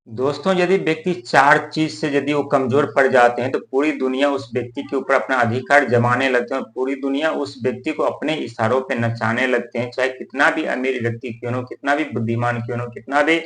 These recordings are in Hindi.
दोस्तों, यदि व्यक्ति 4 चीज़ से यदि वो कमज़ोर पड़ जाते हैं, तो पूरी दुनिया उस व्यक्ति के ऊपर अपना अधिकार जमाने लगते हैं और पूरी दुनिया उस व्यक्ति को अपने इशारों पे नचाने लगते हैं। चाहे कितना भी अमीर व्यक्ति क्यों न हो, कितना भी बुद्धिमान क्यों न हो, कितना भी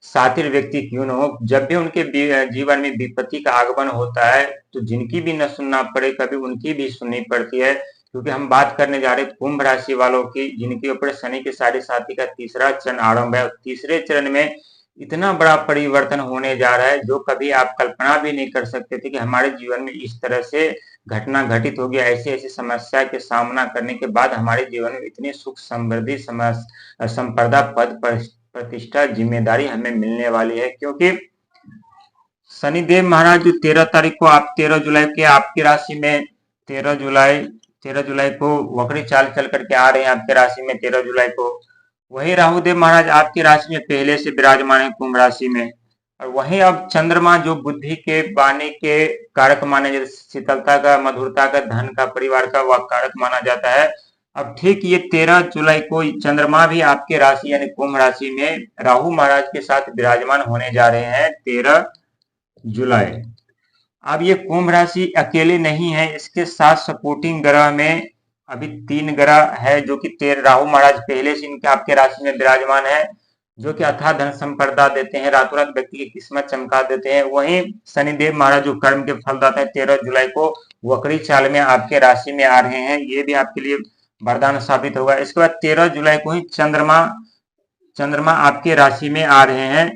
शातिर व्यक्ति क्यों न हो, जब भी उनके जीवन में विपत्ति का आगमन होता है, तो जिनकी भी न सुनना पड़े, कभी उनकी भी सुननी पड़ती है। क्योंकि हम बात करने जा रहे हैं कुंभ राशि वालों की, जिनके ऊपर शनि के साढ़े साथी का तीसरा चरण आरंभ है और तीसरे चरण में इतना बड़ा परिवर्तन होने जा रहा है जो कभी आप कल्पना भी नहीं कर सकते थे कि हमारे जीवन में इस तरह से घटना घटित होगी। ऐसी ऐसी समस्या के सामना करने के बाद हमारे जीवन में इतनी सुख समृद्धि संपदा पद प्रतिष्ठा जिम्मेदारी हमें मिलने वाली है। क्योंकि शनिदेव महाराज जो 13 तारीख को आप 13 जुलाई के आपकी राशि में 13 जुलाई को वक्री चाल चल करके आ रहे हैं आपके राशि में 13 जुलाई को। वही राहुदेव महाराज आपकी राशि में पहले से विराजमान है कुंभ राशि में। और वहीं अब चंद्रमा जो बुद्धि के वाणी के कारक माने, जैसे शीतलता का, मधुरता का, धन का, परिवार का वह कारक माना जाता है। अब ठीक ये 13 जुलाई को चंद्रमा भी आपके राशि यानी कुंभ राशि में राहु महाराज के साथ विराजमान होने जा रहे हैं 13 जुलाई। अब ये कुंभ राशि अकेले नहीं है, इसके साथ सपोर्टिंग ग्रह में अभी 3 ग्रह है जो कि राहु महाराज पहले से इनके आपके राशि में विराजमान है, जो कि अथाह धन संपदा देते हैं, रातों रात व्यक्ति की किस्मत चमका देते हैं। वहीं शनिदेव महाराज जो कर्म के फलदाता है 13 जुलाई को वक्री चाल में आपके राशि में आ रहे हैं, ये भी आपके लिए वरदान साबित होगा। इसके बाद 13 जुलाई को ही चंद्रमा आपके राशि में आ रहे हैं।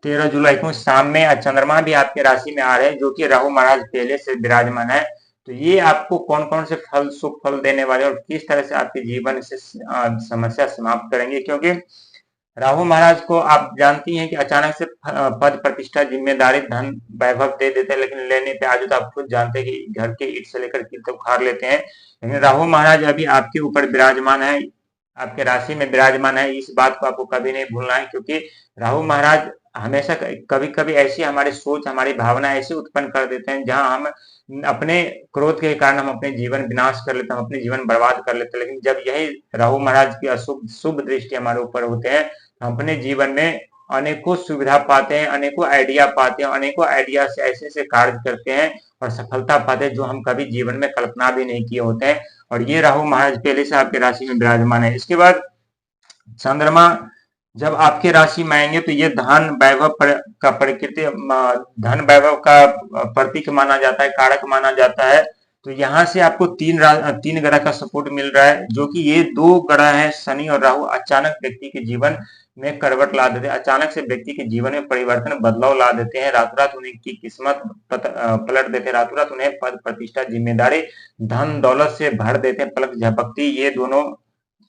13 जुलाई को शाम में चंद्रमा भी आपके राशि में आ रहे हैं, जो कि राहु महाराज पहले से विराजमान है। तो ये आपको कौन कौन से फल, शुभ फल देने वाले और किस तरह से आपके जीवन से समस्या समाप्त करेंगे। क्योंकि राहु महाराज को आप जानती हैं कि अचानक से पद प्रतिष्ठा जिम्मेदारी धन वैभव दे देते हैं, लेकिन लेने पे आज तो आप खुद जानते हैं कि घर के ईट से लेकर कील तक उखाड़ लेते हैं। लेकिन राहु महाराज अभी आपके ऊपर विराजमान है, आपके राशि में विराजमान है। इस बात को आपको कभी नहीं भूलना है, क्योंकि राहु महाराज हमेशा कभी कभी ऐसी हमारी सोच, हमारी भावना ऐसी उत्पन्न कर देते हैं जहां हम अपने क्रोध के कारण हम अपने जीवन विनाश कर लेते हैं, हम अपने जीवन बर्बाद कर लेते हैं। लेकिन जब यही राहु महाराज की अशुभ शुभ दृष्टि हमारे ऊपर होते हैं, हम अपने जीवन में अनेकों सुविधा पाते हैं, अनेकों आइडिया पाते हैं, अनेकों आइडिया से ऐसे ऐसे कार्य करते हैं और सफलता पाते हैं जो हम कभी जीवन में कल्पना भी नहीं किए होते हैं। और ये राहु महाराज पहले से आपके राशि में विराजमान है। इसके बाद चंद्रमा जब आपके राशि में आएंगे तो ये धन वैभव का प्रकृति, धन वैभव का प्रतीक माना जाता है, कारक माना जाता है। तो यहाँ से आपको तीन ग्रह का सपोर्ट मिल रहा है, जो कि ये 2 ग्रह हैं शनि और राहु, अचानक व्यक्ति के जीवन में करवट ला देते हैं, अचानक से व्यक्ति के जीवन में परिवर्तन, बदलाव ला देते हैं, रातों रात उनकी किस्मत पलट देते हैं, रातों रात उन्हें पद प्रतिष्ठा जिम्मेदारी धन दौलत से भर देते हैं, पलक झपकती।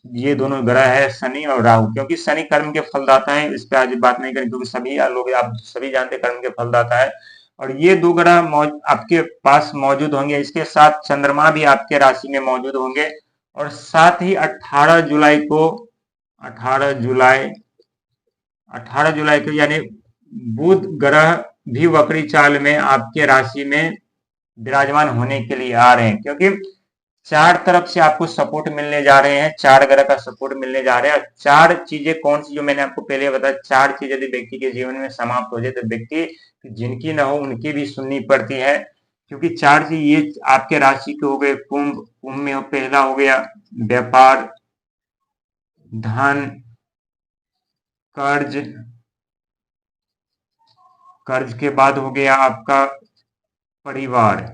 ये दोनों ग्रह है शनि और राहु। क्योंकि शनि कर्म के फलदाता है, इस पे आज बात नहीं करें, क्योंकि सभी लोग आप सभी जानते हैं कर्म के फलदाता है। और ये 2 ग्रह आपके पास मौजूद होंगे, इसके साथ चंद्रमा भी आपके राशि में मौजूद होंगे। और साथ ही 18 जुलाई को यानी बुध ग्रह भी वक्री चाल में आपके राशि में विराजमान होने के लिए आ रहे हैं। क्योंकि 4 तरफ से आपको सपोर्ट मिलने जा रहे हैं, 4 ग्रह का सपोर्ट मिलने जा रहे हैं। 4 चीजें कौन सी, जो मैंने आपको पहले बताया, 4 चीजें यदि व्यक्ति के जीवन में समाप्त हो जाए तो व्यक्ति जिनकी ना हो उनकी भी सुननी पड़ती है। क्योंकि 4 चीज ये आपके राशि के हो गए। कुंभ में पहला हो गया व्यापार, धन, कर्ज के बाद हो गया आपका परिवार।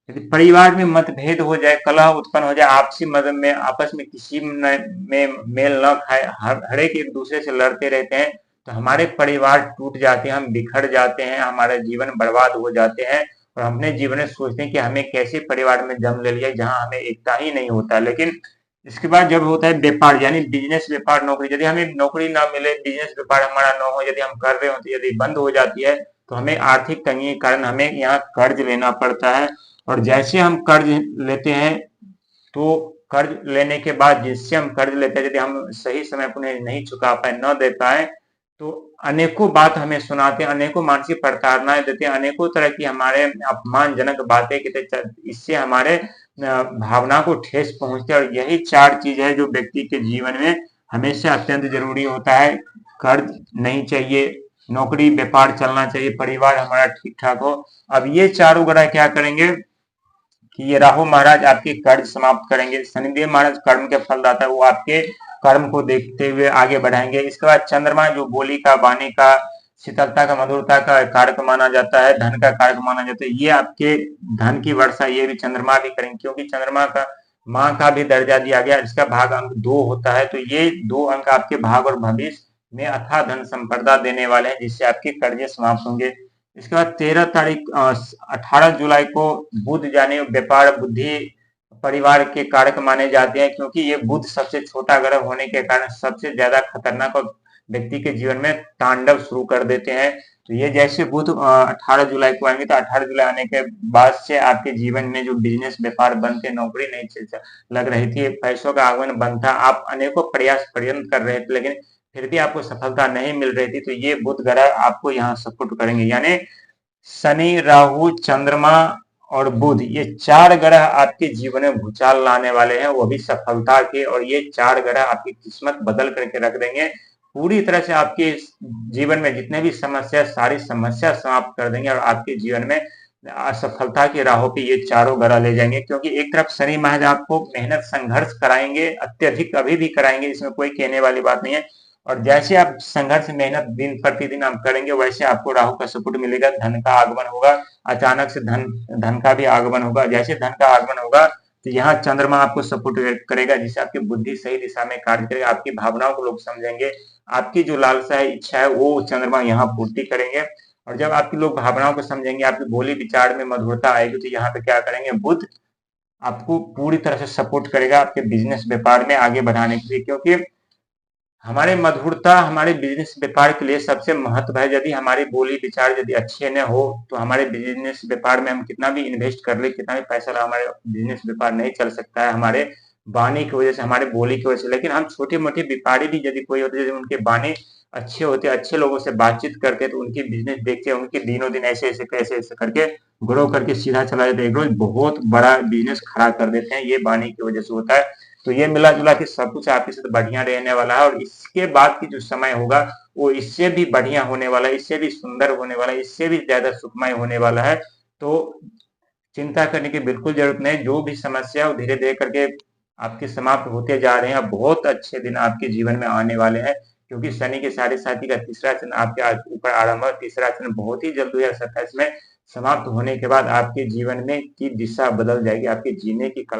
यदि परिवार में मतभेद हो जाए, कलह उत्पन्न हो जाए, आपसी मदद में आपस में किसी में मेल न खाए, हर एक दूसरे से लड़ते रहते हैं, तो हमारे परिवार टूट जाते हैं, हम बिखर जाते हैं, हमारा जीवन बर्बाद हो जाते हैं। और हम अपने जीवन में सोचते हैं कि हमें कैसे परिवार में जन्म ले लिया जहां हमें एकता ही नहीं होता। लेकिन इसके बाद जब होता है व्यापार यानी बिजनेस, व्यापार, नौकरी, यदि हमें नौकरी ना मिले, बिजनेस व्यापार हमारा न हो, यदि हम कर रहे हो तो यदि बंद हो जाती है, तो हमें आर्थिक तंगी के कारण हमें यहाँ कर्ज लेना पड़ता है। और जैसे हम कर्ज लेते हैं, तो कर्ज लेने के बाद जिससे हम कर्ज लेते हैं, यदि हम सही समय पर उन्हें नहीं चुका पाए, न दे पाए, तो अनेकों बात हमें सुनाते हैं, अनेकों मानसिक प्रताड़नाएं देते हैं, अनेकों तरह की हमारे अपमानजनक बातें कहते हैं। इससे हमारे भावना को ठेस पहुंचती है। और यही 4 चीज है जो व्यक्ति के जीवन में हमेशा अत्यंत जरूरी होता है। कर्ज नहीं चाहिए, नौकरी व्यापार चलना चाहिए, परिवार हमारा ठीक ठाक हो। अब ये चारों ग्रह क्या करेंगे कि ये राहु महाराज आपके कर्ज समाप्त करेंगे, शनिदेव महाराज कर्म के फलदाता है, वो आपके कर्म को देखते हुए आगे बढ़ाएंगे। इसके बाद चंद्रमा जो बोली का, वाणी का, शीतलता का, मधुरता का कारक माना जाता है, धन का कारक माना जाता है, ये आपके धन की वर्षा ये भी चंद्रमा भी करेंगे, क्योंकि चंद्रमा का माँ का भी दर्जा दिया गया, इसका भाग अंक 2 होता है, तो ये 2 अंक आपके भाग और भविष्य में अथाह धन संपदा देने वाले हैं, जिससे आपके कर्जे समाप्त होंगे। इसके बाद 18 जुलाई को बुध यानी व्यापार, बुद्धि, परिवार के कारक माने जाते हैं, क्योंकि ये बुध सबसे छोटा ग्रह होने के कारण सबसे ज्यादा खतरनाक और व्यक्ति के जीवन में तांडव शुरू कर देते हैं। तो ये जैसे बुध 18 जुलाई को आएंगे, तो 18 जुलाई आने के बाद से आपके जीवन में जो बिजनेस व्यापार बनते, नौकरी नहीं लग रही थी, पैसों का आगमन बंद था, आप अनेकों प्रयास प्रयत्न कर रहे थे लेकिन फिर भी आपको सफलता नहीं मिल रही थी, तो ये बुध ग्रह आपको यहाँ सपोर्ट करेंगे। यानी शनि, राहु, चंद्रमा और बुध, ये 4 ग्रह आपके जीवन में भूचाल लाने वाले हैं, वो भी सफलता के, और ये 4 ग्रह आपकी किस्मत बदल करके रख देंगे। पूरी तरह से आपके जीवन में जितने भी समस्या, सारी समस्या समाप्त कर देंगे और आपके जीवन में असफलता की राहों पे ये चारों ग्रह ले जाएंगे। क्योंकि एक तरफ शनि महाराज आपको मेहनत संघर्ष कराएंगे, अत्यधिक अभी भी कराएंगे, इसमें कोई कहने वाली बात नहीं है, और जैसे आप संघर्ष मेहनत दिन प्रतिदिन आप करेंगे, वैसे आपको राहु का सपोर्ट मिलेगा, धन का आगमन होगा, अचानक से धन का भी आगमन होगा। जैसे धन का आगमन होगा, तो यहाँ चंद्रमा आपको सपोर्ट करेगा, जिससे आपकी बुद्धि सही दिशा में कार्य करेगा, आपकी भावनाओं को लोग समझेंगे, आपकी जो लालसा है, इच्छा है, वो चंद्रमा यहाँ पूर्ति करेंगे। और जब आपके लोग भावनाओं को समझेंगे, आपकी बोली विचार में मधुरता आएगी, तो यहाँ पे क्या करेंगे, बुध आपको पूरी तरह से सपोर्ट करेगा आपके बिजनेस व्यापार में आगे बढ़ाने के लिए। क्योंकि हमारे मधुरता हमारे बिजनेस व्यापार के लिए सबसे महत्व है। यदि हमारी बोली विचार यदि अच्छे न हो, तो हमारे बिजनेस व्यापार में हम कितना भी इन्वेस्ट कर ले, कितना भी पैसा लगा, हमारे बिजनेस व्यापार नहीं चल सकता है, हमारे वाणी की वजह से, हमारे बोली की वजह से। लेकिन हम छोटे मोटे व्यापारी भी यदि कोई होते, यदि उनके वाणी अच्छे होते, अच्छे लोगों से बातचीत करते, तो उनकी बिजनेस देखते हैं, उनके दिनों दिन ऐसे ऐसे कैसे ऐसे करके ग्रो करके सीधा चला जाता है, एक रोज बहुत बड़ा बिजनेस खड़ा कर देते हैं, ये वाणी की वजह से होता है। तो ये मिला जुला के सब कुछ आपके साथ बढ़िया रहने वाला है, और इसके बाद की जो समय होगा वो इससे भी बढ़िया होने वाला है, इससे भी सुंदर होने वाला है, इससे भी ज्यादा सुखमय होने वाला है। तो चिंता करने की बिल्कुल जरूरत नहीं, जो भी समस्या हो धीरे धीरे करके आपके समाप्त होते जा रहे हैं। बहुत अच्छे दिन आपके जीवन में आने वाले हैं, क्योंकि शनि के साढ़े साथी का तीसरा चरण आपके ऊपर आरंभ है। तीसरा चरण बहुत ही जल्द 2027 में समाप्त होने के बाद आपके जीवन में की दिशा बदल जाएगी, आपके जीने की कला